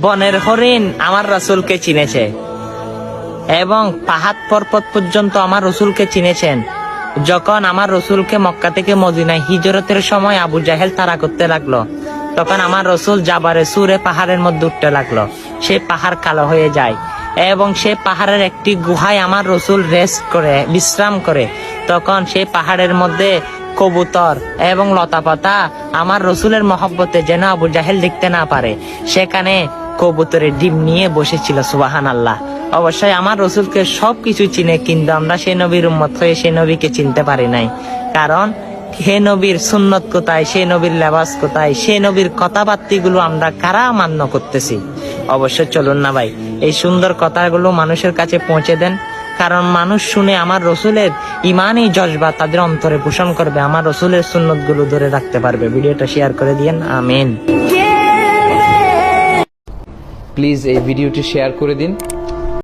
বনের হরিণ আমার রাসূলকে চিনেছে এবং পাহাড় পর্বত পর্যন্ত আমার রাসূলকে চিনেছেন। যখন আমার রাসূলকে মক্কা থেকে মদিনায় হিজরতের সময় আবু জাহেল তাড়া করতে লাগলো, তখন আমার রাসূল জাবারে সুরে পাহাড়ের মধ্যে উঠতে লাগলো। সে পাহাড় কালো হয়ে যায় এবং সে পাহাড়ের একটি গুহায় আমার রাসূল রেস্ট করে, বিশ্রাম করে। তখন সেই পাহাড়ের মধ্যে কবুতর এবং লতাপাতা আমার রাসূলের মহব্বতে যেন আবু জাহেল দেখতে না পারে, সেখানে কবুতরের ডিম নিয়ে বসেছিল। সুবহানাল্লাহ। অবশ্যই আমার রাসূলকে সবকিছু চিনে, কিন্তু আমরা সেই নবীর উম্মত হয়ে সেই নবীকে চিনতে পারি নাই। কারণ হে নবীর সুন্নত কোথায়, সে নবীর লেবাস কোথায়, সে নবীর কথাবার্তিগুলো আমরা কারা মান্য করতেছি? অবশ্যই চলুন না ভাই, এই সুন্দর কথাগুলো মানুষের কাছে পৌঁছে দেন। কারণ মানুষ শুনে আমার রাসূলের ঈমানী জজবা তাদের অন্তরে পোষণ করবে, আমার রাসূলের সুন্নতগুলো ধরে রাখতে পারবে। ভিডিওটা শেয়ার করে দিয়েন। আমিন। প্লিজ এই ভিডিওটি শেয়ার করে দিন।